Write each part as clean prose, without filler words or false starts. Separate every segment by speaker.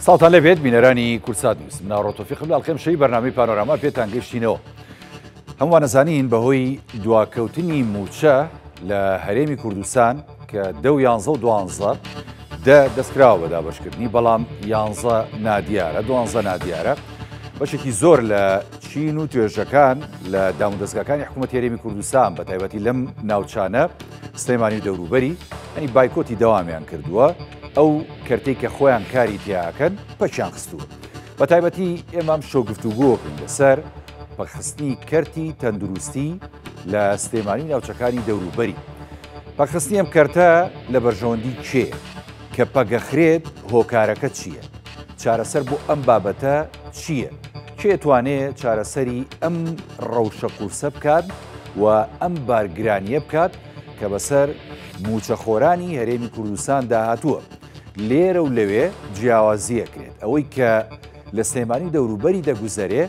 Speaker 1: ساڵتان لەبێت بینەرانی کورسات نیوز مناڕۆ تۆفیق خەڵکەم بەرنامەی پانۆراما پێتان گەشتینەوە. هەمووان نەزانین بەهۆی دواکەوتنی موچە لە هەرێمی کوردستان کە 10 و 12 دەستکراوە بە دابەشکردنی، بەڵام 11 نادیارە 12 نادیارە بەشێکی زۆر لە چین و توێژەکان لە دامودەستگاکانی حکوومەتی هەرێمی کوردستان بە تایبەتی لەم ناوچانە سلێمانی و دەوروبەری ئەنی بایکۆتی دەوامیان کردووە. ئەو کەرتەی کە خۆیان کاری تیاکەن پەچیان خستووە. بە تایبەتی ئێمام شۆ گفتوگۆکەین لەسەر پەخستنی کەرتی تەندروستی لە سلێمانی ناوچەکانی دەوروبەری. پەخستنی ئەم کەرتە لە بەرژەوەندی کێ کە پەگەخرێت هۆکارەکە چییە؟ چارەسەر بۆ ئەم بابەتە چییە؟ کێتوانێت چارەسەری ئەم ڕەوشە قورسە بکات و ئەم بارگرانیە بکات کە بەسەر موچەخۆرانی هەرێمی کوردستان داهاتووە. لێرە و لەوێ جیاوازیەکرێت ئەوەی کە لە سلێمانی دەوروبەری دەگوزەرێ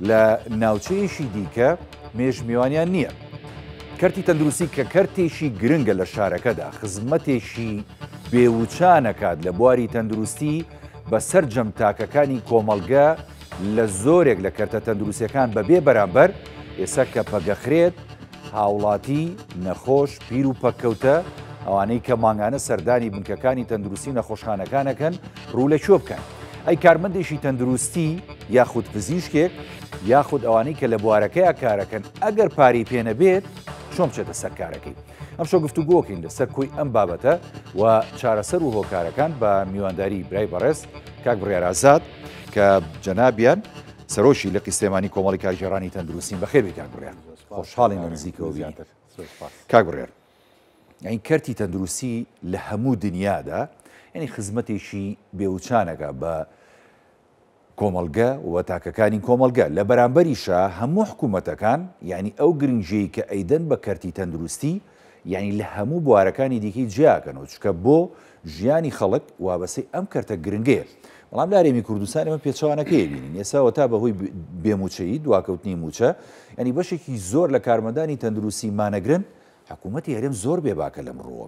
Speaker 1: لە ناوچەیەشی دیکە مێژمیوانیان نییە. کەرتی تەندروستی کە کەرتێکی گرنگە لە شارەکەدا، خزمەتێکی بێوچانەکات لە بواری تەندروستی بەسەر جەمتاکەکانی کۆمەڵگە لە زۆرێک لە کەرتە تەندروستیەکان بەبێ بەرامبەر ئێستا کە پەگەخرێت هاوڵاتی نەخۆش پیر و پەککەوتە ئەوانەی کە ماگانە سەردانی بنکەکانی تەندروستی و نەخۆشخانەکانەکەن ڕوو لە چۆ بکەن. ئەی کارمەندێکی تەندروستی یاخود پزیشکێک یاخود ئەوانەی کە لە بوارەکەیە کارەکەن ئەگەر پاری پێنەبێت چۆن بچێتە سەر کارەکەی. ئەم شۆ گفتوگۆکەین لەسەر کۆی ئەم بابەتە و چارەسەر و هۆکارەکان بە میوانداری برای بەڕێز کاک بڕیار ئازاد کە جەنابیان سەرۆشی لە سلێمانی کۆمەڵی کارگێڕانی تەندروستین. بەخێر بێ کاک بڕیار، خۆشحاڵین لە نزیکەوە بیان. کاک بڕیار، یعنی کەرتی تەندروستی لە هەموو دنیادا یعنی خزمەتێکی بێوچانەکە بە کۆمەڵگە و تاکەکانی کۆمەڵگە لە بەرامبەریشە هەموو حکوومەتەکان یعنی ئەو گرنگژەی کە ئەیدەن بە کەرتی تەندروستی یعنی لە هەموو بوارەکانی دیکەی جیاکەنەوە، چکە بۆ ژیانی خەڵک وابەسەی ئەم کەرتە گرنگەیە. بەڵام لە هەرێمی کوردستان ئێمە پێچەوانەکەی بینین ئێستا تا بەهۆی بێموچەیی دواکەوتنی موچە ینی بەشێکی زۆر لە کارمەندانی تەندروستی مانەگرن حکوومەتی هەرێم زۆر بێباکە لەمڕۆوە.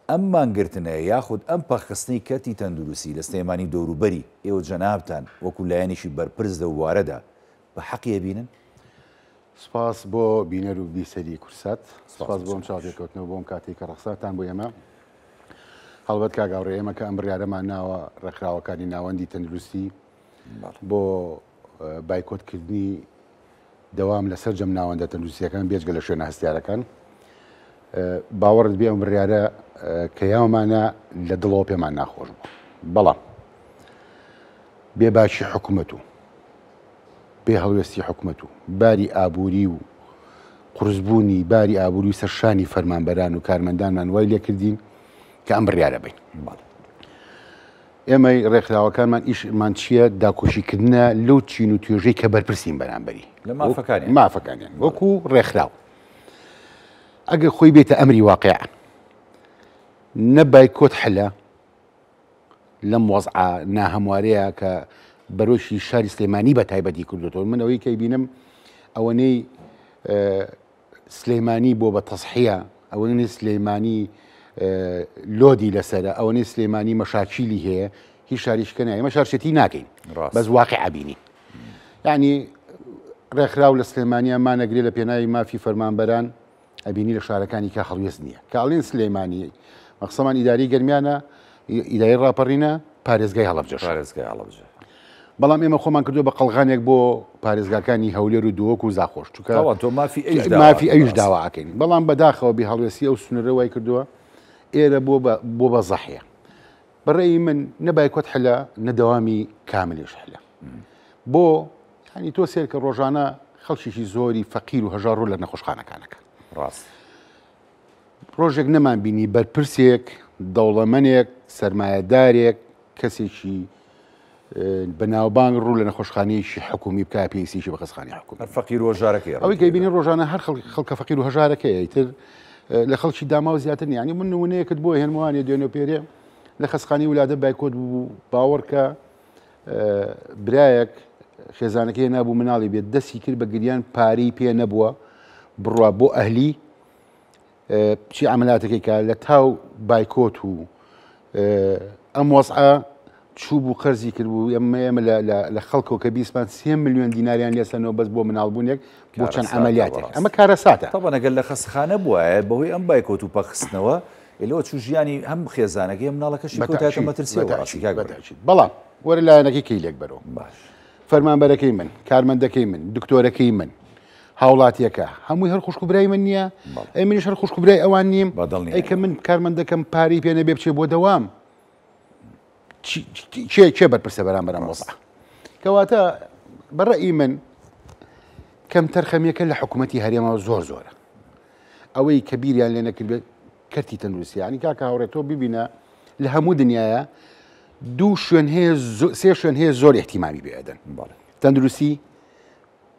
Speaker 1: ئەم مانگرتنەیە یاخود ئەم پەخستنی کەرتی تەندروستی لە سلێمانی دەوروبەری ئێوە جەنابتان وەکو لایەنێکی بەرپرس لە وارەدا بە حەقیە بینن؟
Speaker 2: سپاس بۆ بینەر و بیسەری کورسات، سپاس بۆم چاوپێکەوتنەوە بۆم کاتێک کە ڕەخساتان بۆ ئێمە. هەڵبەت کاگاوڕێ ئێمە کە ئەم بڕیارەمان ناوە ڕێکخراوەکانی ناوەندی تەندروستی بۆ بایکۆتکردنی دەوام لەسەر جەم ناوەندە تەندروستیەکان بێجگە لە شوێنە هەستیارەکان. باوەڕت بێ ئەم بڕیارە کە یاومانە لە دڵەوە پێمان ناخۆش بوو، بەڵام بێباشی حکوومەت و بێ هەڵوێستی حکوومەت و باری ئابووری و قورسبوونی باری ئابووری و سەرشانی فەرمانبەران و کارمەندانمان وای لێ کردین کە ئەم بڕیارە بین. ئێمە ڕێکخراوەکانمان ئیشمان چییە؟ داکۆشیکردنە لەو چین و توێژەی کە بەرپرسین بەرامبەری
Speaker 1: لە
Speaker 2: مافەکانیان وەکو ڕێکخراو. ئەگەر خۆی بێتە ئەمری واقع نەبایکۆت حلە لەم وەزعە ناهەموارەیە کە بەرۆشی شاری سلێمانی بە تایبەتی کردوتەوە. من ئەوەی کەی بینم ئەوەنەی سلێمانی بۆ بە تەسحیە، ئەوەنەی سلێمانی لۆدی لەسەرە، ئەوەنەی سلێمانی مەشاکیلی هەیە، هیچ شاریشکە نایە. ئێمە شارچێتی ناکەین بەس واقع بینی. یعنی ڕێکخراو لە سلێمانیان نەگرێت لە پێناوی مافی فەرمانبەران ئەبینی لە شارەکانی کا هەڵوێست نییە. کاڵین سلێمانی مەخسەمان ئیداری گەرمیانە، ئیداری ڕاپەڕینە، پارێزگای هەڵەبجە. بەڵام ئێمە خۆمان کردو بە قەڵغانێک بۆ پارێزگاکانی هەولێر و دووەک و زاخۆش، چونکە مافی ئەویش داواکەین. بەڵام بەداخەوە بێ هەڵوێستی ئەو سنوورە وای کردووە ئێرە بۆ بە زەحیە. بەڕێی من نەبایکۆت حلە نەدەوامی کاملیش حلە. بۆ هەنی تۆ سێر کە ڕۆژانە خەڵکیشی زۆری فەقیر و هەژار ڕوو لە نەخۆشخانەکانەکە.
Speaker 1: ڕاست
Speaker 2: ڕۆژێک نەمان بینی بەرپرسێک دەوڵەمەنێک سەرمایەدارێک کەسێکی بەناوبانگ ڕوو لە نەخۆشخانەیەکی حکومی بکە پێویستیشی بە خەسخانی حکومی
Speaker 1: فەقیر و هەژارەکەی
Speaker 2: ئەوەی کە بینی ڕۆژانە هەر خەڵکە فەقیر و هەژارەکەی ئیتر لە خەڵکی داما و زیاتر نیە. ینی من نمونەیەکت بۆ هێنموانێ دوێنێ پێرێ لە خەسخانی ولادە بایکۆت بوو باوەڕ کە برایەک خێزانەکەی نابوو مناڵی بێت دەستی کرد بە گریان پارەی پێ نەبووە بڕوا بۆ ئەهلی چی عملاتەکەی کە لە تاو بایکۆت و ئەم وەزعە چوو بوو قەرزی کرد بوو ئێمە لە خەڵکەوە کە بیسمان 3 ملیۆن دیناریان لێسەنەوە بەس بۆ مناڵبوونێک بۆ چەند عملیاتێک ئەمە کارەساتە
Speaker 1: تەڵبە نەگەل لە خەسخانە بووە بەهۆی ئەم بایکۆت و پەخستنەوە لەوە چوو ژیانی هەم خێزانەکەی مناڵەکەشی کۆتایەتە مەترسیەوە
Speaker 2: بەڵام وەرە لایەنەکەی کەی لێک بەرەوە
Speaker 1: باش
Speaker 2: فەرمانبەرەکەی من کارمەندەکەی من دکتۆرەکەی من هاوڵاتیەکە هەمووی هەر خوشکبرای من نییە ئەی منیش هەر خوشکبرای ئەوان نیم ئەی کە من کارمەندەکەم پاری پێ نەبێ بچێ بۆ دەوام چێ بەرپرسە بەرامبەرم وەزع کەواتە بەڕێی من کەم تەرخەمیەکە لە حکوومەتی هەرێمەوە زۆرە ئەوەی کە بیریان لێ نەکرد کەرتی تەندروستی ینی کاکە هاوڕێتەوە ببینە لە هەموو دنیاە سێ شوێن هەیە زۆر احتیمامی بێدەن تەندروستی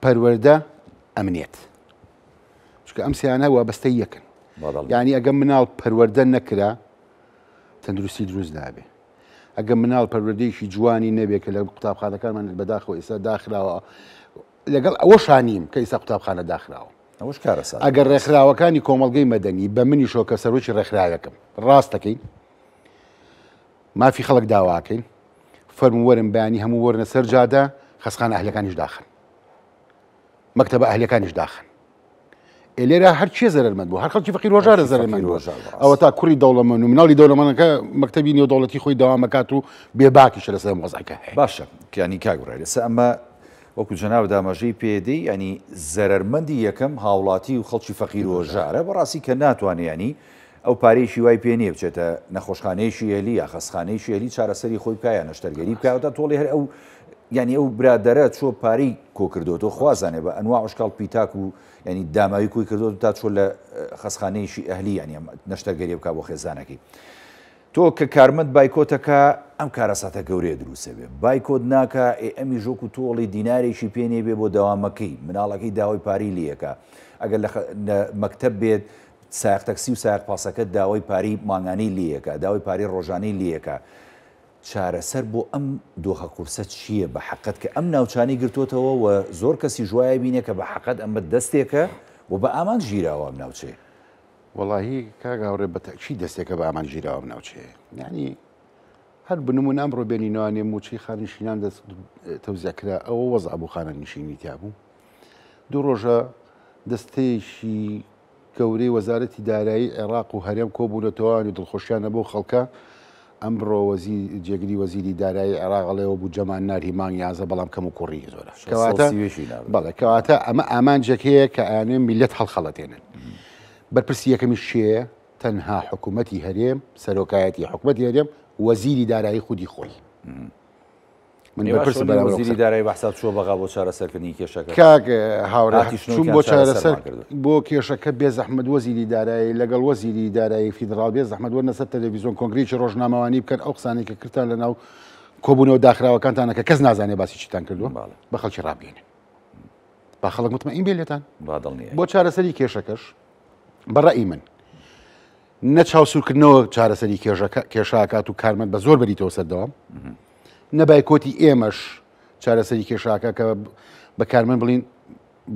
Speaker 2: پەروەردە ئەمنیەت چکە ئەم سیانە وابەستە یەکن یعنی ئەگەم مناڵ پەروەردە نەکرا تەندروستی دروست نابێ ئەگە مناڵ پەروەردەیەکی جوانی نەبێت کە لە قوتابخانەکانمان بەداخەوە ئێستا داخراوە لەگەڵ ئەوە شانیم کە ئێستا قوتابخانە داخراوە
Speaker 1: ئەوش کارەسا
Speaker 2: ئەگەر ڕێکخراوەکانی کۆمەڵگەی مەدەنی بە منیشەوە کە سەرۆکی ڕێکخراوەکەم ڕاستەکەین مافی خەڵک داواکەین فەرمو وەرن بەیانی هەموو وەرنە سەر جادە خەسخانە ئەهلەکانیش داخن مەکتەبە ئەهلەکانیش داخن لێرە هەر چێ زەرمەند بوو هەر خەڵکی فەقیر ڕۆژارە زەرمەند ئەوە تا کوڕی دەوڵەمەند و مناڵی دەوڵەمەندەکە مەکتەبی نێودەوڵەتی خۆی داوامەکات و بێباکیشە لەسەر مۆزەکە هەیە
Speaker 1: باشە کیانی کاگوڕای لەسە ئەمە وەکو جەناب دامەژەی پێدەی ینی زەرمەندی یەکەم هاوڵاتی و خەڵکی فەقیر و ژارە بەڕاستی کە ناتوانێت ینی ئەو پارێکی وای پێ نییە بچێتە نەخۆشخانەیەشی هێلی یا خەسخانەیەشی هێلی چارەسەری خۆی بکایە نەشتەرگەری بکاتە تۆڵی هەر ئەو ینی ئەو برادەرە چۆ پارەی کۆکردەوە خوازانێ بە ئەنوا عشقال پیتاک و ینی داماوی کوی کردو تا چۆ لە خەسخانەیەشی ئەهلی ینی نەشتەرگەری بکات بۆ خێزانەکەی تۆ کە کارمەند بایکۆتەکە ئەم کارەساتە گەورەیە دروستە بێ بایکۆت ناکە ئەمی ژۆک و تۆڵی دینارێکی پێنێ بێ بۆ دەوامەکەی مناڵەکەی داوای پاری لیەکە ئەگەر لە مەکتەب بێت سایق تەکسی و سایق پاسەکە داوای پاری ماگانەی لیەکە داوای پاری ڕۆژانەی لیەکە چارەسەر بۆ ئەم دۆخە قورسە چییە بە حەقەت کە ئەم ناوچانی گرتوتەوە و زۆر کەسی ژوایە بینێ کە بە حەقەت ئەمە دەستێکە و بە ئامان ژیراوە ئەم ناوچێ
Speaker 2: وەڵاهی کاگاوڕێ بە تەکچی دەستێکە بە ئامان ژیراوە ئەم ناوچێ یعنی هەر بنمون ئەمڕۆ بێنینوانێ موچی خانشینان تەوزیەکرا ئەوە وەزع بوو خانە نشینی تیا بوو دوو ڕۆژە دەستەیەکی گەورەی وەزارەتی دارایی عێراق و هەرێم کۆبوونەتەوە دڵخۆشیانە بۆ خەڵکە ئەمڕۆ جێگری وەزیری دارایی عێراقڵەوە بوو جەمان ناری مانگ یازە بەڵام کەم و کوڕی زۆرە بەڵێ کەواتە ئەمە ئامانجێکەیە کە ئەیانێ میلەت هەڵخەڵەتێنن بەرپرسی یەکەمیش چێە تەنها حکوومەتی هەرێم سەرۆکایەتی حکوومەتی هەرێم وەزیری دارایی خودی خۆی من بەرپرس
Speaker 1: وەزیری دارایی بەحساب چووە بەغا بۆ چارەسەرکردنی کێشەکە
Speaker 2: کاک هاوڕێ چوون بۆ چارەسەر بۆ کێشەکە بێزەحمەد وەزیری دارایی لەگەڵ وەزیری دارایی فیدراڵ بێزەحمەد وەرنە سەر تەلەڤیزیۆن کۆنگرێکی ڕۆژنامەوانی بکەن ئەو قسانێک کە کردتان لەناو کۆبوونەوە داخراوەکانتانە کە کەس نازانێ باسی چیتان کردووە بە خەڵکی ڕابگەێنن با خەڵک متمەئین بێ لێتان بۆ چارەسەری کێشەکەش بەڕێی من نە چاوسورکردنەوە چارەسەری کێشاکات و کارمەند بە زۆر بەریتەوە سەردەوام نەبایکۆتی ئێمەش چارەسەری کێشاکە کە بە کارمەند بڵین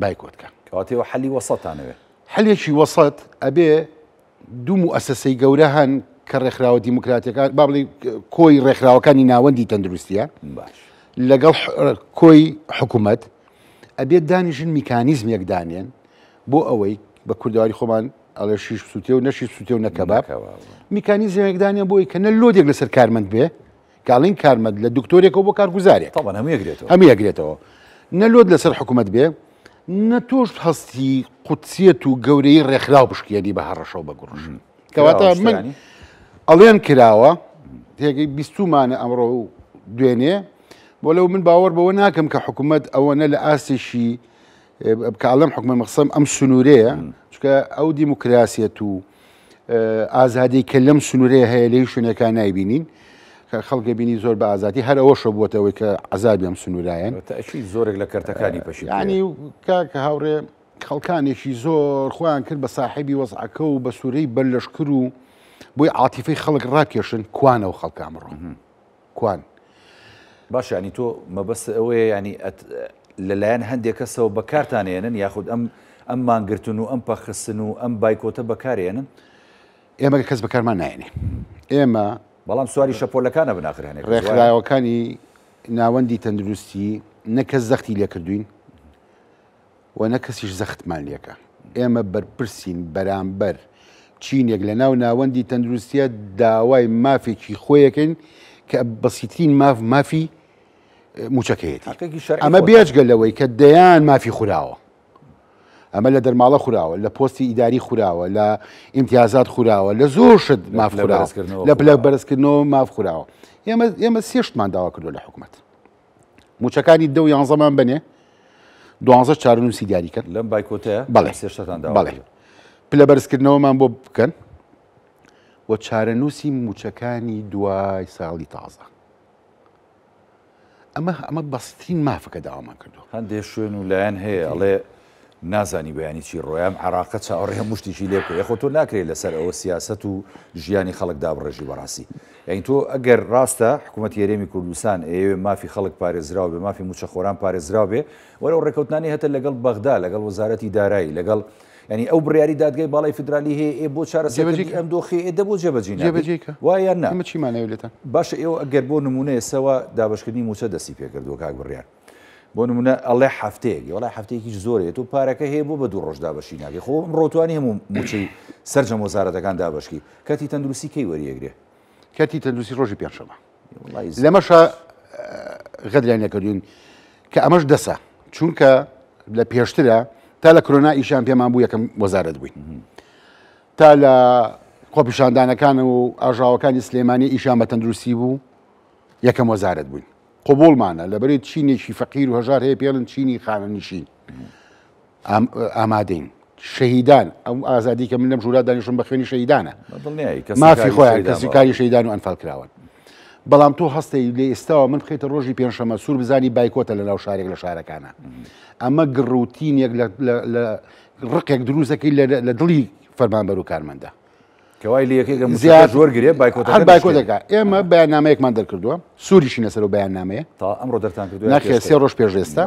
Speaker 2: بایکۆتکە
Speaker 1: کەواتەوە حەلی وەسەتانەوێ
Speaker 2: حەلێکی وەسەت ئەبێ دوو موئەسسەی گەورە هەن کە ڕێکخراوە دیموکراتیەکان با بڵێ کۆی ڕێکخراوەکانی ناوەندی تەندروستیە لەگەڵ کۆی حکوومەت ئەبێت دانیژن میکانیزمێک دانێن بۆ ئەوەی بە کوردەواری خۆمان ئەڵێ شیش سووتێ و نەشی سووتێ و نەکەباب میکانیزمێک دانێن بۆی کە نە لۆدێک لەسەر کارمەند بێ کاڵین کارمەند لە دکتۆرێکەوە بۆ کارگوزارێک هەموو یەکرێتەوە نەلۆت لەسەر حکوومەت بێ نە تۆش هەستی قوتسیەت و گەورەی ڕێکخراو بشکێنی بە هەڕەشەو بە گوڕژ کەواتە من ئەڵێن کراوە تێگەی بیستومانە ئەمڕۆ دوێنێ بۆ لەو من باوەڕ بەوە ناکەم کە حکوومەت ئەوەنە لە ئاسێشی بکڵم حکومە مەخسەم ئەم سنوورەیە چکە ئەو دیموکراسیەت و ئازادی کە لەم سنوورەیە هەیە لەی شوێنەکان نایبینین خەڵکە بینی زۆر بە ئازادی هەر ئەوەشە بووەتەوەی کە عەزابی ئەم سنوورایەن
Speaker 1: زۆرێک لە کەرتەکانی پەشی
Speaker 2: ینی کاکە هاوڕێ خەڵکانێکی زۆر خۆیان کرد بە ساحیبی وەزعەکە و بە سوورەی بەرلەشکر و بۆی عاتیفەی خەڵک ڕاکێشن کوانەوە خەڵک ئەمڕۆ کوان
Speaker 1: باش ینی تۆ مەبەست ئەوەیە ینی لەلایەن هەندێک کەسەوە بەکارتانێنن یاخود ئەم مانگرتن و ئەم پەخستن و ئەم بایکۆتە بەکارێنن
Speaker 2: ئێمە کەس بەکارمان نایێنێ ئێمە
Speaker 1: بەڵام سواری شەپۆلەکانە بناخر هەنێک
Speaker 2: ڕێکخراوەکانی ناوەندی تەندروستی نەکەس زەختی لێکردوین و نە کەسیش زەختمان لێکە. ئێمە بەرپرسین بەرامبەر چینێک لە ناو ناوەندی تەندروستیە داوای مافێکی خۆیەکەن کە بەسیترین مافی موچەکەیەتی. ئەمە بێجگە لەوەی کە دەیان مافی خوراوە، ئەمە لە دەرماڵە خوراوە، لە پۆستی ئیداری خوراوە، لە ئیمتیازات خوراوە، لە زۆر شت ماف خوراوە، لە پلە بەرزکردنەوە ماف خوراوە. ئێمە سێشتمان داوا کردو لە حکوومەت. موچەکانی 10 و 11مان بنێ 12 چارەنووسی دیاری کرد
Speaker 1: لەم بایکۆتەیە
Speaker 2: بەڵێ پلە بەرزکردنەوەمان بۆ بکەن و چارەنووسی موچەکانی دوای ساڵی تازە. ئەمە بەسترین مافەکە داوامان کردو.
Speaker 1: هەندێک شوێن و لایەن هەیە ئەڵێ نازانی بەیانی چی ڕۆیان عراقە چاوەڕێ هەمووشتیشی لێ بکە یەخۆ تۆ ناکرێت لەسەر ئەوە سیاست و ژیانی خەڵک دابڕێژی بەڕاستی. یعنی تۆ ئەگەر ڕاستە حکوومەت هێرێمی کوردستان ئێوێ مافی خەڵک پارێزراو بێ، مافی موچەخۆران پارێزراو بێ، وەرە ڕێکەوتانی هەتە لەگەڵ بەغدا لەگەڵ وەزارەتی دارایی لەگەڵ ینی ئەو بڕیاری دادگای باڵای فدرالی هەیە بۆ چارەسەری ئەم دۆخی ئێدە بۆ جێبەجێ وایە نا
Speaker 2: ئەمە چیمانەوێت لێتە
Speaker 1: باشە ئێوە ئەگەر بۆ نمونە ئێسەوە دابشکردنی موچە دەستی پێکردووە کاک بڕیار بۆ نمونە ئەڵێ هەفتەیەک وڵای هەفتەیەکیش زۆرێت و پارەکە هەیە بۆ بە 2 ڕۆژ دابەشی ناکە خۆ ڕۆتوانی هەموو موچەی سەرجەم وەزارەتەکان دابشکی کەتی تەندروستی کەی وەریەگرێ
Speaker 2: کەتی تەندروستی ڕۆژی پێنجشەمە لەمەشە غەدریان نەکردوین کە ئەمەش دەسە چونکە لە پێشترە تا لە کۆرۆنا ئیشان پێمان بوو یەکەم وەزارەت بووین تا لە خۆپیشاندانەکان و ئاژاوەکانی سلێمانی ئیشان بە تەندروستی بوو یەکەم وەزارەت بووین قبولمانە لەبەری چینێکی فەقیر و هەژار هەیە پێڵن چینی خانەنشین ئامادەین شەهیدان ئەو ئازادی کە من لەم ژوورا دانیشتم بە خوێنی شەهیدانە مافی خۆیان کەسی کاری شەهیدان و ئەنفال کراون بەڵام تۆ هەستەی لێ ئێستاوە من بخیتە ڕۆژی پێنجشەمە سوور بزانی بایکۆتە لە ناو شارێک لە شارەکانە ئەمە گڕوتینێک لە ڕقێک دروستەکەی لە دڵی فەرمانبەر و کارمەندە
Speaker 1: کەوای لەکێکە زۆرگرێ
Speaker 2: بایکۆتەکە ئێمە بەیاننامەیەکمان دەرکردووە سووریشی نەسەر و بەیاننامەیە
Speaker 1: تا ئەمڕۆ دەرتان کردو
Speaker 2: ناخێ 3 ڕۆژ پێشێستا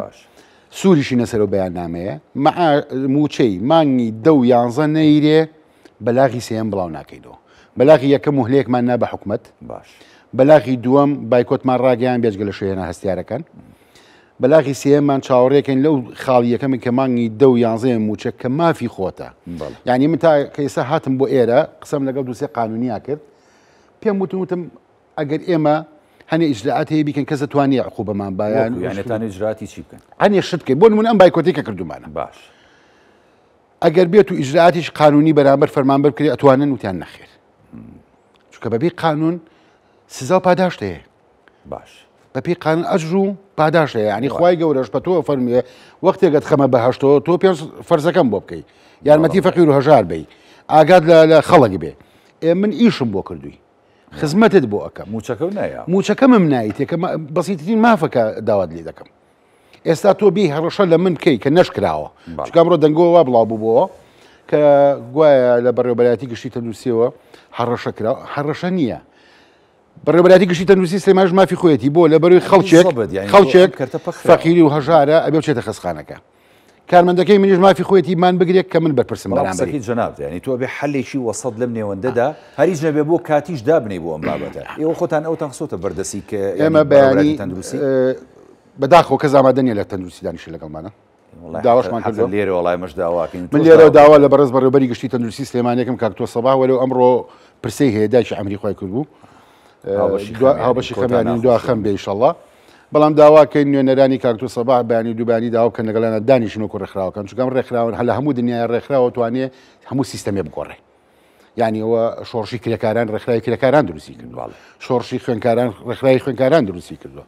Speaker 2: سووریشی نەسەر و بەیاننامەیە موچەی مانگی 10 و 11 نەیرێ بەلاغی سێم بڵاو ناکەیتەوە بەلاغی یەکەم و هەلەیەکمان نا بە حکوومەت
Speaker 1: باش
Speaker 2: بەلاغی دووەم بایکۆتمان ڕاگەیان بێجگە لە شوێنە هەستیارەکان بەلاغی سێمان چاوەڕێکن لەو خاڵی یەکەمی کە مانگی 10 و 11 موچە کە مافی خۆتە یعنی من تا کەیسا هاتم بۆ ئێرە قسەم لەگەڵ دووسێ قانونیا کرد پێم وتم ئەگەر ئێمە هەنێ ئیجراعات هەیە بیکەن کەس دەتوانێ عقوبەمان بایان
Speaker 1: یانێتان ئیجراعاتی چی بکەن
Speaker 2: هەنێ شت بکەین بۆ نمونە ئەم بایکۆتێکە کردومانە
Speaker 1: باش
Speaker 2: ئەگەر بێت و ئیجراعاتیش قانونی بەرامبەر فەرمانبەر بکرێت ئەتوانن وتیان نەخێر چونکە بەبێ قانون سزا و پاداشت هەیە
Speaker 1: باش
Speaker 2: بەپی قانون ئەجر و پاداش هەیە ینی خوای گەورەش بە تۆ فەرمیێ وەختێکت خەمە بەهشتەوە تۆ پێ فەرزەکەم بۆ بکەیت یارمەتی فەقیر و هەژار بی ئاگات لە خەڵک بێ من ئیشم بۆ کردووی خزمەتت بۆ ئەەکەم موچەکەمم نایتێکە بەسیترین مافەکە داوات لێ دەکەم ئێستا تۆ بی هەڕەشە لە من بکەی کە نەشکراوە چکە بڕۆ دەنگەوە بڵاو بووبەوە کە گوایە لە بەڕێوەبەرەتی گشتی تەندروستیەوە هەڕەشە کراوە هەڕەشە نییە بەڕێوەبەرەتی گشتی تەندروستی سلێمانیش مافی خۆیەتی بۆ لە بەروی خەڵکێک فەقیری و هەژارە ئەبێ بچێتە خەسخانەکە کارمەندەکەی منیش مافی خۆیەتی مان بگرێت کە من بەرپرسم
Speaker 1: بەرامبەری جەناب ینی تۆ بێ حەلێکی وەسەد لەم نێوەندەدا هەریج نەبێ بۆ کاتیش دابنێ بۆ ئەم بابەتە ئێوە خۆتان ئەوتان خسۆتە بەردەسی کە
Speaker 2: ئێمە بەیانی تەندروستی بەداخەوە کە زامادەنیە لە تەندروستی دانیشت لەگەڵمانە داواشمان کردو
Speaker 1: لێرە وڵای مەش داواکەین
Speaker 2: من لێرە داوا لە بەڕێز بەڕێوەبەری گشتی تەندروستی سلێمانیەکەم کاکتۆ سەباح وەلو ئەمڕۆ پرسەی هەیە دایکی ئەمری خوای کردبوو هاوبەشی خەمیانی دو خەم بێ ئینشەڵڵا بەڵام داواکەین نوێنەرانی کاکتۆ سەباح بەیانی دووبانی داوا بکەن لەگەڵانە دانیشتنەوە ڕێکخراوەکەن چونکە ئەم ڕێکخراون هەل لە هەموو دنیای ڕێکخراوە توانێ هەموو سیستەمێ بگۆڕێ یعنی ئەوە شۆڕشی کرێکاران ڕێکخراوی کرێکاران دروستی کردووە شۆڕشی خوێنکاران ڕێکخراوی خوێنکاران دروستی کردووە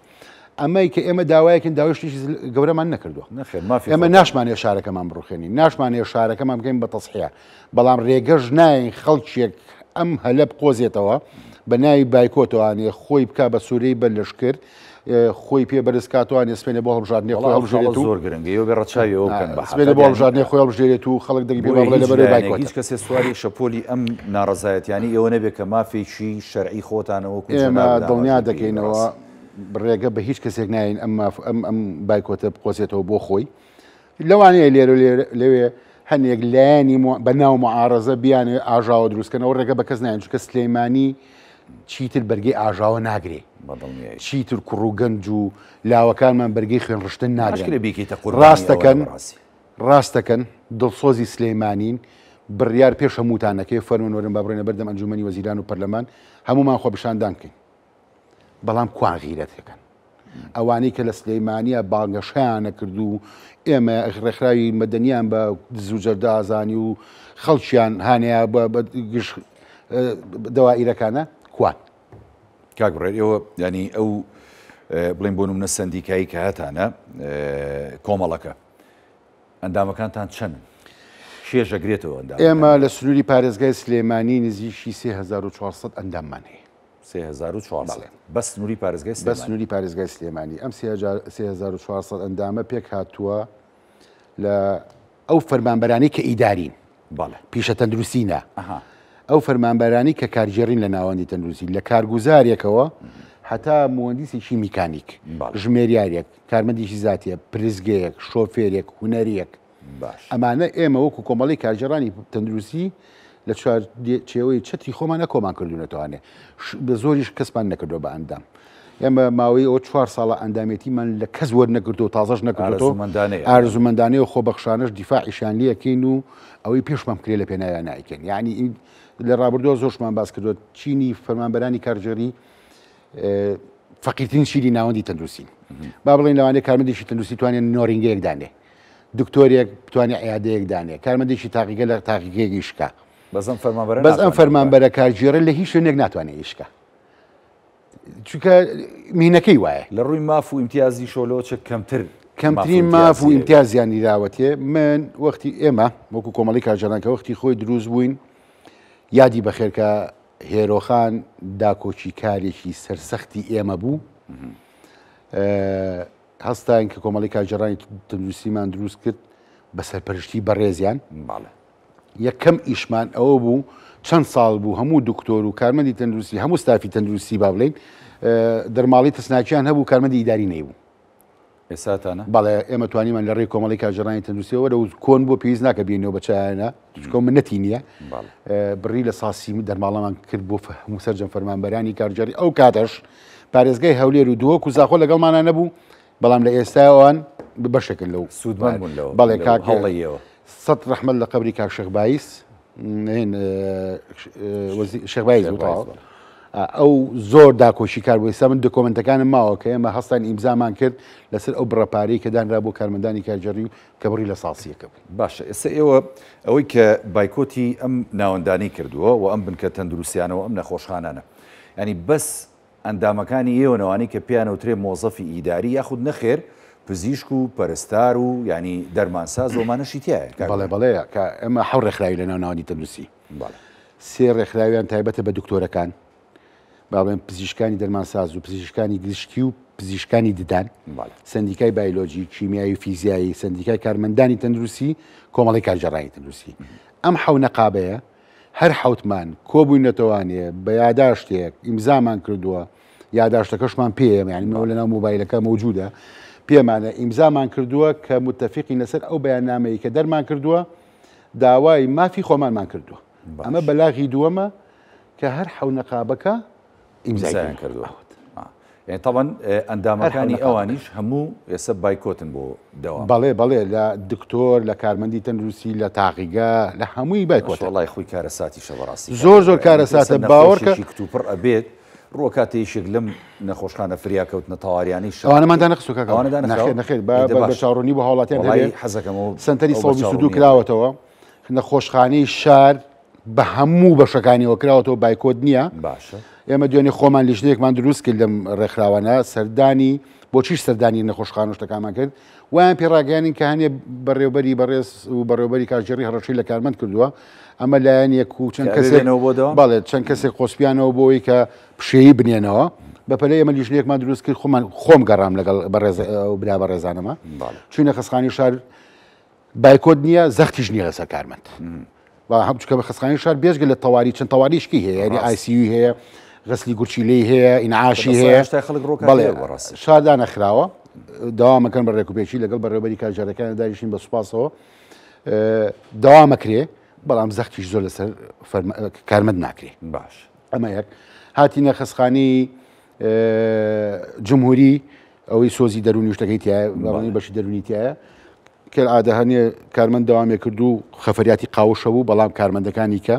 Speaker 2: ئەمەی کە ئێمە داوایەکن داوایشتی گەورەمان نەکردووە ئێمە ناشمانێ شارەکەمان بڕوخێنین ناشمانێ شارەکەمان بکەین بە تەسحیە بەڵام ڕێگەش ناین خەڵکیێک ئەم هەلە بقۆزێتەوە بە ناوی بایکۆتەوانێ خۆی بک بە سوورەی بە لەشکر خۆی پێ بەرزکاتوانێ سپێنێ بۆ هەڵبژاردنێ خۆی هەڵبژێرێت
Speaker 1: زۆر گرنگی بێ ڕەچاویەوە بکەن
Speaker 2: سپێنێ بۆ هەڵبژاردنێ خۆی هەڵبژێرێت و خەڵک دەگی بێ لە بەرەوەی بایکۆت
Speaker 1: هیچ کەسێ سواری شەپۆلی ئەم ناڕەزایەتیانی ئێوە نەبێت کە مافێکی شەرعی خۆتانەوە
Speaker 2: ئێمە دڵنیا دەکەینەوە ڕێگە بە هیچ کەسێک ناین ئەم بایکۆتە بقۆزێتەوە بۆ خۆی لەوانەیە لێرە لەوێ هەنێک لایانی بە ناو معارەزە بیانێ ئاژاوە دروستکەنەوە ڕێگە بە کەس نایەن چونکە سلێمانی چیتر بەرگەی ئاژاوە ناگرێ
Speaker 1: بەدڵنیایی
Speaker 2: چیتر کوڕ و گەنج و لاوەکانمان بەرگەی خوێن ڕشتن
Speaker 1: ناگرێت بیکەیتە
Speaker 2: ڕاستەکەن دڵسۆزی سلەیمانین بڕیار پێش هەمووتانەکەی فەرمانوەرن با بڕێنە بەردەم ئەنجومەنی وەزیران و پەرلەمان هەمومان خۆ پیشاندان بکەین بەڵام کوان غیرەتەکەن ئەوانەی کە لە سلەیمانیە باگەشیان نەکرد و ئێمە ڕێکخراوی مەدەنیان بە زووجەردا ئازانی و خەڵکیان هانەیە بە گشت دەوائیرەکانە کوان
Speaker 1: کاک بڕێت ئێوە ینی ئەو بڵێن بۆ نمونە سندیکایی کە هەتانە کۆمەڵەکە ئەندامەکانتان چەند شێژەگرێتەوە ئەندام
Speaker 2: ئێمە لە سنووری پارێزگای سلێمانی نزیشی 3400 ئەنداممان هەیە
Speaker 1: 3400 بە سنووری پارێزگای
Speaker 2: بە سنووری پارێزگای سلێمانی ئەم 3400 ئەندامە پێک هاتووە لە ئەو فەرمانبەرانی کە ئیدارین پیشە تەندروستینە ئەو فەرمانبەرانی کە کارژێڕین لە ناوەندی تەندروستی لە کارگوزارێکەوە هەتا مهندسێکی میکانیک ژمێریارێک کارمەندێکی زاتیە پرزگەیەک شۆفێرێک هونەریەک ئەمانە ئێمە وەکو کۆمەڵی کارژێڕانی تەندروستی لە چێوەی چەتری خۆمانە کۆمان کردوونەتوانێ بە زۆریش کەسمان نەکردەوە بە ئەندام ئێمە ماوەی ئەو 4 ساڵە ئەندامێتیمان لە کەس وەرنەگرتو تازەش نەکردەوە ئارزومەندانەی و خۆبەخشانش دیفاعیشان لەکەین و ئەوەی پێشمان کرێ لە پێناویان نایکەین یعنی لە ڕابردۆ زۆرشمان باس کردووە چینی فەرمانبەرانی کارژێری فەقیرترین شیری ناوەندی تەندروستین با بڵێن لەوانەیە کارمەندێکی تەندروستی توانێت نۆڕینگەیەک دانێ دکتۆرێک بتوانێت عیادەیەک دانێ کارمەندێکی تاقیگە لە تاقیگەیەکی شکا بەس ئەم فەرمانبەرە کارژێرە لە هیچ شوێنێک ناتوانێت ئیشکە چونکە مینەکەی وایە
Speaker 1: لە ڕووی ماف و ئیمتیازی شۆلۆچە
Speaker 2: کەمترین ماف و ئیمتیازیان دیراوەتێ من وەختی ئێمە وەکو کۆمەڵی کارژێرانکە وەختی خۆی دروست بووین یادی بەخێرکە هێرۆخان داکۆچی کارێکی سەرسەختی ئێمە بوو هەستان کە کۆمەڵی کارژێڕانی تەندروستیمان دروست کرد بە سەرپەرشتی بەڕێزیان یەکەم ئیشمان ئەوە بوو چەند ساڵ بوو هەموو دکتۆر و کارمەندی تەندروستی هەموو ستافی تەندروستی با بڵێن دەرماڵی تەسناکیان هەبوو کارمەندی ئیداری نەیبوو
Speaker 1: ئێساتانە
Speaker 2: بەڵێ ئێمە توانیمان لە ڕێی کۆمەڵی کارژێڕانی تەندروستیەوە لە کۆن بۆ پێویست ناکە بێنەوە بە چایانە چکۆ من نەتی نییە بڕی لە ساسی دەرماڵەمان کرد بۆ هەموو سەرجەم فەرمانبەرانی کارژێری ئەو کاتەش پارێزگای هەولێر و دووە و زاخۆ لەگەڵمانە نەبوو بەڵام لە ئێستاوان بەشێکن لەو
Speaker 1: سوودمان بوون
Speaker 2: بەڵێ هەڵەیەوە سەد ڕەحمەت لە قەبری کاک شێخ بایس شێخ بایس ئەو زۆر داکۆشی کار بوو ئێستا من دۆکۆمنتەکانم ماوە کە ئێمە هەستان ئیمزامان کرد لەسەر ئەو بڕەپارەی کە دانرا بۆ کارمەندانی کارژێڕی کە بڕی لە ساسیەکە بوو
Speaker 1: باشە ئێستا ئێوە ئەوەی کە بایکۆتی ئەم ناوەندانی کردووە و ئەم بنکە تەندروستیانەوە ئەم نەخۆشخانانە ینی بەس ئەندامەکانی ئێوەنەوەی کە پیانەوترێ مۆزەفی ئیداری یاخود نەخێر پزیشک و پەرستار و ینی دەرمانساز زۆمانەشی تایە
Speaker 2: بەڵێ کە ئەمە حەو ڕێکخراوی لە ناوەندی تەندروستی سێ ڕێکخراویان تایبەتە بە دکتۆرەکان با بڵێن پزیشکانی دەرمانساز و پزیشکانی گشتی و پزیشکانی ددان سندیکای بایۆلۆژی کیمیایی و فیزیایی سندیکای کارمەندانی تەندروستی کۆمەڵی کارژێڕانی تەندروستی ئەم حەو نەقابەیە هەر حوتمان کۆبووینەتەوانێ بە یاداشتێک ئیمزامان کردووە یاداشتەکەشمان پێم یعنی ئەو لەناو مۆبایلەکە مەوجودە پێمانە ئیمزامان کردووە کە متتەفیقی لەسەر ئەو بەیاننامەیە کە دەرمان کردووە داوای مافی خۆمانمان کردووە ئەمە بەلاغی دووەمە کە هەر حەو نەقابەکە ئیمزایان کردووە
Speaker 1: یعنی طبعا ئەندامەکانی ئەوانیش هەموو ئێستا بایکۆتن بۆ دەوام
Speaker 2: بەڵێ لە دکتۆر لە کارمەندی تەندروستی لە تاقیگا لە هەمووی بایکۆت
Speaker 1: وڵای خۆی کارەساتی شەڕاستی
Speaker 2: زۆر کارەساتە باوەڕکە
Speaker 1: کتوپڕ ئەبێت ڕۆ کاتێشێک لەم نەخۆشخانە فریاکەوتنە تەواریانی
Speaker 2: شەوانەماندا نەخێر بە چاڕۆنی بە هاوڵاتیان هەبێت
Speaker 1: حەزەکەمەوە
Speaker 2: سنتەری 122 کراوەتەوە نەخۆشخانەی شار بە هەموو بەشەکانیەوە کراوەتەوە بایکۆت نییە
Speaker 1: باشە
Speaker 2: ئێمە دوێنێ خۆمان لیژنەیەکمان دروست کرد لەم ڕێکخراوانە سەردانی بۆچیش سەردانی نەخۆشخانە شتەکانمان کرد ویان پێڕاگەیانین کە هەنێ بەڕێوبەری بەڕێز و بەڕێوبەری کارژێڕی هەڕەشەی لە کارمەند کردووە ئەمە لایەنێک و چەند کەسێک بەڵێت چەند کەسێک خۆسپیانەوە بۆەوەی کە پشەیی بنێنەوە بەپەلەی ئێمە لیژنەیەکمان دروست کرد خۆم گەڕام لەگەڵ برا بەڕێزانەمە چوینە خەسخانی شار بایکۆت نییە زەختیش نییە لەسەر کارمەند هەمچکە بە خەسخانی شار بێژگە لە تەواری چەند تەواریشکی هەیە یعنی ICU هەیە غسلی گورچیلەی هەیە ئینعاشی هەیە بەڵێ شاردا نەخراوە داوامەکەن بە ڕێکوپێکی لەگەڵ بەڕێوەبەری کارژێرەکان داریشین بە سوپاسەوە داوامەکرێ بەڵام زەختیش زۆر لەسەر کارمەند ناکرێ
Speaker 1: باش
Speaker 2: ئەمە یەک هاتینە خەسخانەی جمهوری ئەوەی سۆزی دەرونی شتەکەی تایە بەڕانی بەشی دەرونی تایە کە ئادە هەنێ کارمەند دەوامێ کرد و خەفەریاتی قاوشە بوو بەڵام کارمەندەکانی کە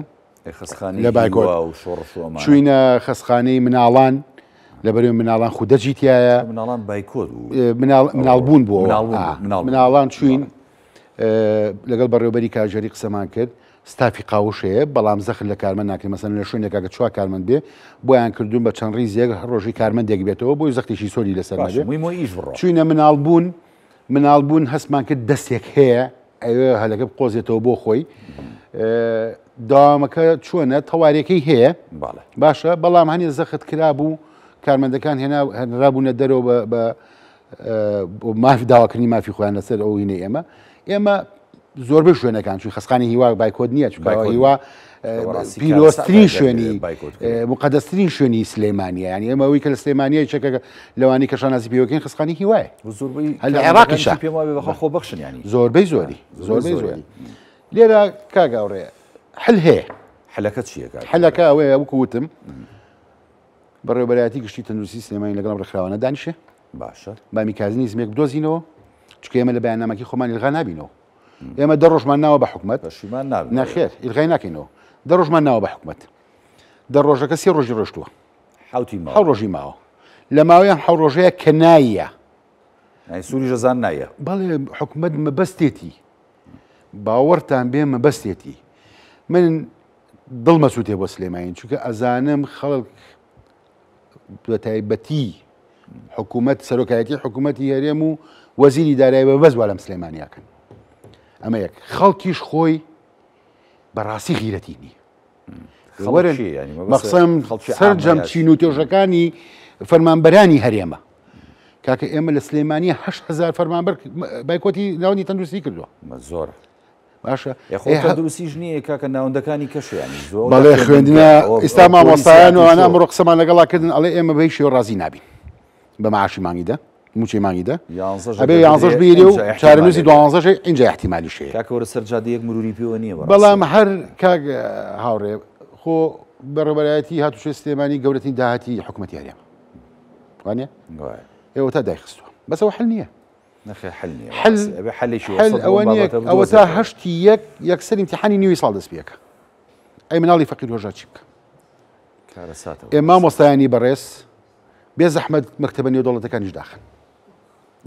Speaker 1: لە
Speaker 2: بایکۆت چوینە خەسخانەی مناڵان لەبەرێ مناڵان خودەجی تایە
Speaker 1: مناڵان بایکۆت
Speaker 2: مناڵبوون بوو مناڵان چوین لەگەڵ بەڕێوەبەری کاژێری قسەمان کرد ستافی قاوشەیە بەڵام زەخر لە کارمەند ناکرێت مەسەن لە شوێنێکا کە چوار کارمەند بێ بۆیان کردوون بە چەند ڕیزێک ڕۆژی کارمەندێک بێتەوە بۆی زەختێکی سۆری لەسەر چوینە مناڵبوون هەستمان کرد دەستێک هەیە ئەوێ هەلەکە بقۆزێتەوە بۆ خۆی داوامەکە چۆنە تەوارێکەی هەیە باشە بەڵام هەنێ زەخت کرابوو کارمەندەکان هێنرابوونە دەرەوە بە مافی داواکردنی مافی خۆیان لەسەر ئەو هینەی ئێمە زۆربەی شوێنەکان چوی خەسخانی هیوا بایکۆت نییە هیوا پیرۆستترین شوێنی مقدەستترین شوێنی سلێمانیە ینی ئێمەوەی کە لە سلێمانیە چەکە لەوانی کەشانازی پێوەکەین خەسخانی هیوایە لە عێراقیشە
Speaker 1: خۆبەخشن ینی
Speaker 2: زۆربەی زۆری لێرە کاگاوڕێ حل هەیە
Speaker 1: حلەکە چییە
Speaker 2: حلەکە ئەوەیە وەکوتم بەڕێوەبەرایەتی گشتی تەندروستی سلێمانی لەگەڵ ڕێکخراوانە دانیشێ
Speaker 1: باشە
Speaker 2: با میکانیزمێک بدۆزینەوە چکە ئێمە لە بەیاننامەکی خۆمان ئیلغا نابینەوە ئێمە دە ڕۆژمان ناوە بە حکومەت نەخێر ئیلغای ناکەینەوە دە ڕۆژمان ناوە بە حکومەت دە ڕۆژەکە سێ ڕۆژی ڕۆشتووە حەو ڕۆژی ماوە لە ماوەیان حەو ڕۆژەیە کە نایە
Speaker 1: سووری ژەزان نایە
Speaker 2: بەڵێ حکومەت مەبەستێتی باوەڕتان بێ مەبەستێتی من دڵمەسووتێ بۆ سلێمانی چونکە ئەزانم خەڵک بەتایبەتی حکوومەت سەرۆکایەتی حکوومەتی هەرێم و وەزیری دارایی بەبەست وا لەم سلێمانیاکەن ئەمە یەک خەڵکیش خۆی بەڕاستی غیرەتی نی مەخسەم سەرجەم چین و تێژەکانی فەرمانبەرانی هەرێمە کاکە ئێمە لە سلێمانیە 8,000 فەرمانبەر بایکۆتی ناوەندی تەندروستی کردووە
Speaker 1: زۆر
Speaker 2: باشە
Speaker 1: دروستیش نییە کاکە ناوەندەکانی کەشیانی زۆر
Speaker 2: بەڵێ خوێندنە ئێستا مامۆستایان و ئەنا ئەمڕۆ قسەمان لەگەڵاکردن ئەڵێ ئێمە بەهی شێوە ڕازی نابین بە معاشی مانگیدە موچەی مانگیدە ئەبێ 11 بیری و چارەنووسی 12 اینجا احتیمالی شەیە
Speaker 1: کاکەوەرە سەرجادەیەک مروری پێوە نییە
Speaker 2: بەڵام هەر کاک هاوڕێ خۆ بەڕێوەبەرایەتی هاتوچێ سلێمانی گەورەترین داهاتی حکوومەتی هەرێمە وانێ ئێوە تا دایخستووە بەسەوە حل نییە ئەوە تا هەشتی یەکسەر ئیمتیحانی نیوی ساڵ دەست پێکە ئەی مناڵی فەقیر هۆژات چی بکە ئێمە مامۆستایانی بەڕێز بێ زەحمەت مەکتەبە نێودەوڵەتەکانیش داخن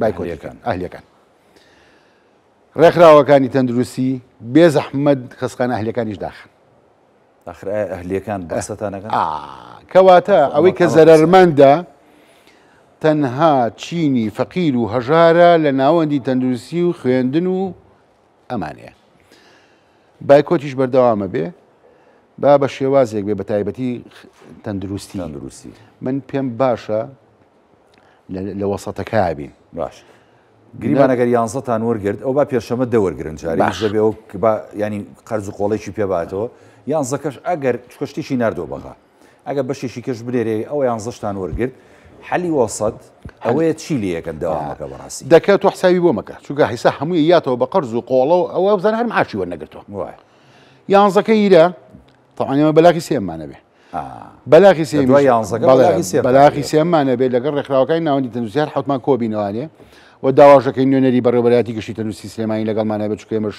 Speaker 2: بایکۆتیەکان ئەهلیەکان ڕێکخراوەکانی تەندروستی بێ زەحمەت خەسخانە ئەهلیەکانیش داخن
Speaker 1: ئەهلیەکان بەسەتانەکان
Speaker 2: کەواتە ئەوەی کە زەرەرمەندە تەنها چینی فەقیر و هەژارە لە ناوەندی تەندروستی و خوێندن و ئەمانەیە بایکۆتیش بەردەوامە بێ با بە شێوازێک بێ بە تایبەتی تەندروستی من پێم باشە لە وەسەتەکە بین
Speaker 1: باش گریبانەگەر 11تان وەرگرت ئەو با پێشەمە دەوەرگرن جاری دەبێ ئەو ینی قەرز و قۆڵێکی پێباتەوە 11کەش ئەگەر چکەشتیشی نردۆ بەغا ئەگە بەشێکی کەش برێرێ ئەو 11تان وەرگرت حەلی وەسەد ئەوەیە چی لەکەن دەوامەکە بەڕاستی
Speaker 2: دەکات تۆ حساوی بۆ مەکە چونکە حیسا هەمووی یاتەوە بە قەرز و قۆڵە و ئەوە بزانە هەر معاشی وەرنەگرتەوە 11کە ئیرە طبعا ئێمە بەلاقی سێممانە بێ بەلاقی بەلاقی سێممانە بێت لەگەڵ ڕێکخراوەکانی ناوەندی تەندروستی هەر حوتمان کۆبینەوانێ و داواژەکەی نوێنەری بەڕێوەبەرایەتی گشتی تەندروستی سلێمانی لەگەڵمانە بێت چونکە ئێمەش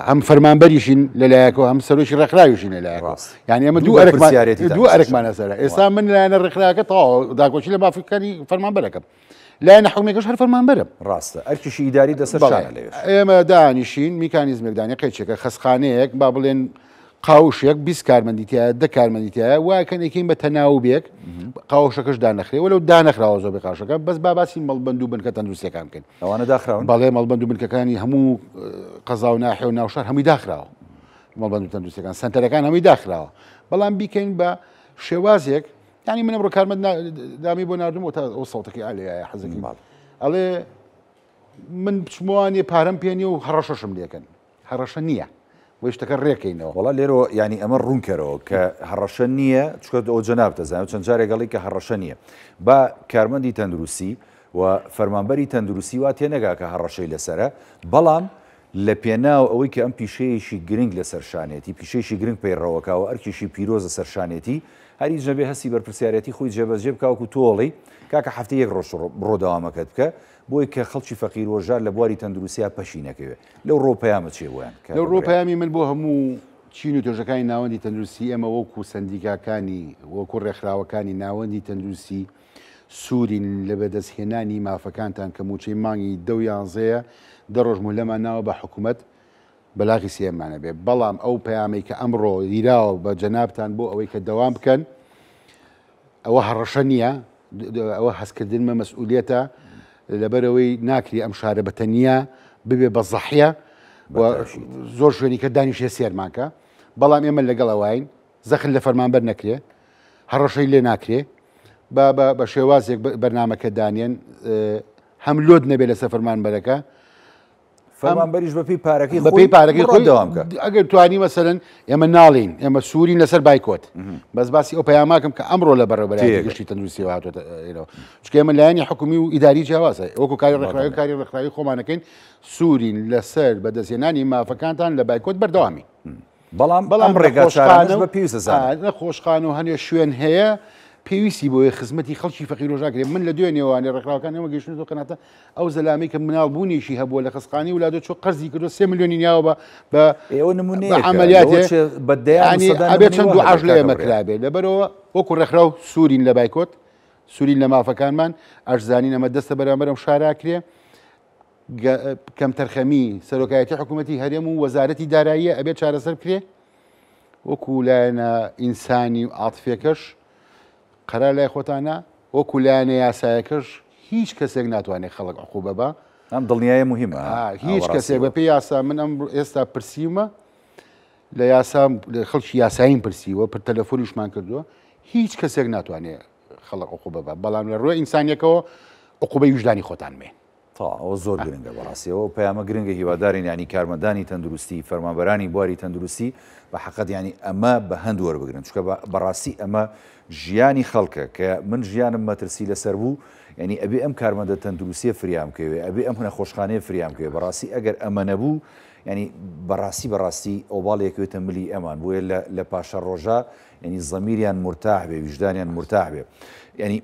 Speaker 2: هەم فەرمانبەریشین لەلایەکەوە هەم سەرۆکی ڕێکخراویشین لەلایەکەوە یعنی ئەمە دوو ئەرکمانە سەرە ئێستا من لایەنە ڕێکخراوەکە تەواو داگۆچی لە مافەکانی فەرمانبەرەکەم لایەنە حکومێکەش هەر فەرمانبەرم
Speaker 1: ڕاستە ئەرکیشی ئیداری دەسەر
Speaker 2: ئێمە دانیشین میکانیزمێک دانیە قەیچێکە خەسخانەیەک با بڵێن قاوشێک 20 کارمەندیتیایە 10 کارمەندیتیایە وایکەنێکین بە تەناوبێک قاوشەکەش دانەخرێ وەلو دانەخراوە زۆر بقاشەکە بەس باسی مەڵبەند و بنکە تەندروستیەکان بکەن
Speaker 1: ئەوانە داخراون
Speaker 2: بەڵێ مەڵبەند و بنکەکانی هەموو قەزا و ناحێ و ناوشار هەمووی داخراوە مەڵبەند و تەندروستیەکان سنتەرەکان هەمووی داخراوە بەڵام بیکەین بە شێوازێک ینی منم ڕۆ کارمەند دامی بۆ نردمەوە تا ئەو سەڵتەکەی ئالەیە حەزەکەی ئەڵێ من بچموانێ پارەم پێنی و هەڕەشەشم لێکەن هەڕەشە نییە بۆ شتەکە ڕێکەینەوە
Speaker 1: وڵا لێرەوە ینی ئەمە ڕوونکەرەوە کە هەڕەشە نییە چکە ئەو جەناب دەزانێت چەند جارێگەڵی کە هەڕەشە نییە با کارمەندی تەندروستی و فەرمانبەری تەندروستی وا تێنەگا کە هەڕەشەی لەسرە بەڵام لە پێناو ئەوەی کە ئەم پیشەیەشی گرنگ لە سەرشانێتی پیشەیەشی گرنگ پەیڕەوەکەوە ئەرکیشی پیرۆزە سەرشانێتی هەری جەبێ هەستی بەرپرسیارەتی خۆی جێبەجێ بکاوکو تۆڵی کاکە هەفتەیەک ڕۆژ ڕۆداوامەکەت بکە بۆی کە خەڵکی فەقیر وەژار لە بواری تەندروستیا پەشی نەکەوێت لەو ڕۆپەیامە چێ بۆیان
Speaker 2: لەو ڕۆپەیامی من بۆ هەموو چین و تۆژەکانی ناوەندی تەندروستی ئێمە وەکو سندیکاکانی وەکو ڕێکخراوەکانی ناوەندی تەندروستی سوورین لە بەدەستهێنانی مافەکانتان کە موچەی مانگی 11 ڕۆژمو لەمان ناوە بە حکوومەت بەلاغی سێمانە بێ بەڵام ئەو پەیامەی کە ئەمڕۆ دیراوە بە جەنابتان بۆ ئەوەی کە دەوام بکەن ئەوە هەڕەشە نییە ئەوە هەستکردنمە مەسئولیەتە لەبەرەوەی ناکری ئەم شارە بەتەنیا ببێ بە زەحیە زۆر شوێنی کە دانیشێ سێرماکە بەڵام ئێمە لەگەڵ ئەوین زەخل لە فەرمانبەر نەکرێ هەڕەشەی لێ ناکرێ بە شێوازێک بەرنامەکە دانیێن هەم لۆد نەبێت لەسەر فەرمانبەرەکە
Speaker 1: فەرمانبەریش بەپی پارەکەی
Speaker 2: بەپی پارەکەی خۆی
Speaker 1: دەوام بکە
Speaker 2: ئەگەر توانی مەسەرەن ئێمە ناڵین ئێمە سوورین لەسەر بایکۆت بەس باسی ئەو پەیاماکەم کە ئەمڕۆ لە بەڕێوەبەری گشتی تەندروستی هاتوۆتەوە چکە ئێمە لایەنی حکومی و ئیداری جیاوازە وەکو کاری ڕێکخراوی کاری ڕێکخراوی خۆمانەکەین سوورین لەسەر بەدەستهێنانی مافەکانتان لە بایکۆت بەردەوامی
Speaker 1: بەڵام ڕێگاچارانە بە پێویستە زانین
Speaker 2: نەخۆشخان و هەنێ شوێن هەیە پێویستی بۆیە خزمەتی خەڵکی فەقیر ڕۆژاگرێ من لە دوێ نێوانێ ڕێکخراوەکان ئێمە گەیشتنەوە قەناتە ئەو زەلامی کە مناڵ بوونیشی هەبووە لە خسقانی ولادۆ چۆ قەرزی کردو 3 ملیۆنی نیاوە بە
Speaker 1: ئێوە نمونەیە
Speaker 2: عملیاتێ
Speaker 1: بەدەیانی
Speaker 2: ئەبێت چەند و ئاژ لە ئێمە کرابێ لەبەرەوە وەکو ڕێکخراو سوورین لە بایکۆت سوورین لە مافەکانمان ئەشزانین ئەمە دەستە بەرامبەر ئەم شاراکرێ کەم تەرخەمی سەرۆکایەتی حکوومەتی هەرێم و وەزارەتی داراییە ئەبێت چارەسەر کرێ وەکو لایەنە ئینسانی و عاتفێکەش قەرار لای خۆتانە وەکو لایەنە یاسایەکەش هیچ کەسێک ناتوانێت خەڵک عقوبە بە
Speaker 1: ئەم دڵنیایە مهمە
Speaker 2: هیچ کەسێک بەپێی یاسا من ئەم ئێستا پرسیمە لە یاسا خەڵکی یاساییم پرسیوە پر تەلەفۆنیشمان کردووە هیچ کەسێک ناتوانێت خەڵک عقوبە بە بەڵام لە ڕۆی ئینسانیەکەوە عقوبەی وجدانی خۆتان مێ
Speaker 1: ئەوە زۆر گرنگە بەڕاستیەوە پەیامە گرنگە هیوادارین ینی کارمەندانی تەندروستی فەرمانبەرانی بواری تەندروستی بە حەقەت ینی ئەمە بە هەند وەربگرن چکە بەڕاستی ئەمە ژیانی خەڵکە کە من ژیانم مەترسی لەسەر بوو ینی ئەبێ ئەم کارمەندە تەندروستیە فریام کەوێ ئەبێ ئەم نەخۆشخانەیە فریام کەوێ بەڕاستی ئەگەر ئەمە نەبوو ینی بەڕاستی ئۆباڵێکوێتە ملی ئەمان بۆیە لە پاشە ڕۆژە ینی زەمیریان مرتاح بێ ویژدانیان مرتاح بێ ینی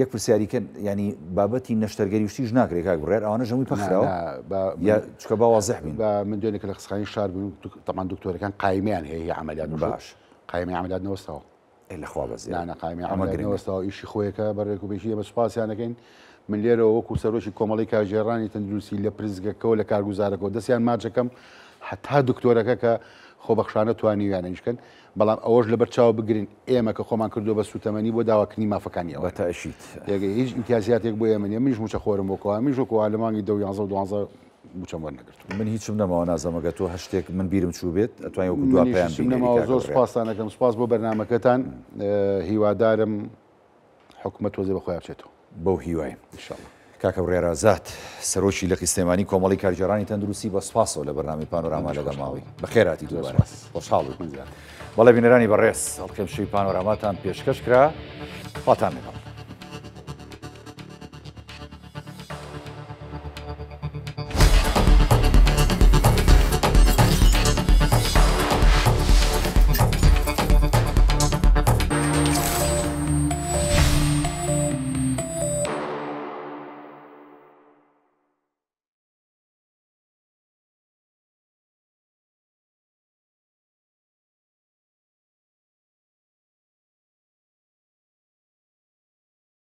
Speaker 1: یەک پرسیاریکە ینی بابەتی نەشتەرگەری وشتیش ناکرێت کاک بڕێر ئەوانە ژەمووی پەخراوە چکە با وازح بین
Speaker 2: من دوێنێک لە قسەخانی شار بوون تەمان دکتۆرەکان قایمیان هەیە عملیات
Speaker 1: باش
Speaker 2: قایمی عملیات نەوەستەوە
Speaker 1: لەخوا بەزێ
Speaker 2: قایمی عملیات نەوەستەوە ئیشی خۆیەکە بەڕێک و بێژی ئێمە سوپاسیانەکەین من لێرەوە وەکو سەرۆکی کۆمەڵی کارژێڕانی تەندروستی لە پرزگەکەەوە لە کارگوزارەکەەوە دەستیان ماچەکەم حتا دکتۆرەکە کە خۆبەخشانە توانیویانەشکن بەڵام ئەوەش لە بەرچاو بگرین ئێمە کە خۆمان کردو بە سوتەمەنی بۆ داواکردنی مافەکانیەوە
Speaker 1: بەتەشیت
Speaker 2: هیچ ئیمتیازاتێک بۆ ئێمە منیش موچە خۆرم بۆکەوە میش وەکو ئالمانی 12 موچەم وەرنەگرت
Speaker 1: من هیچم نەماوە نازەمەگە تۆ هەشتێک من بیرم چوو بێت ئەتوانین وەکو دوا پێیان
Speaker 2: نەماوە زۆر سوپاسانەکەم سوپاس بۆ بەرنامەکەتان هیوادارم حکوومەت وەزێ بەخۆی بچێتەوە
Speaker 1: بەو هیوایم انشاءالله کاکە ڕێرازات سەرۆکی لە قیسێمانی کۆمەڵی کارگێڕانی تەندروستی بە سوپاسەوە لە بەرنامی پانۆراما لەگەڵ ماوەی بەخێراتی دووبارە خۆشحاڵ بووین بەڵێ بینەرانی بەڕێز هەڵقەم شەوی پانۆراماتان پێشکەش کرا خواتان لەگەڵ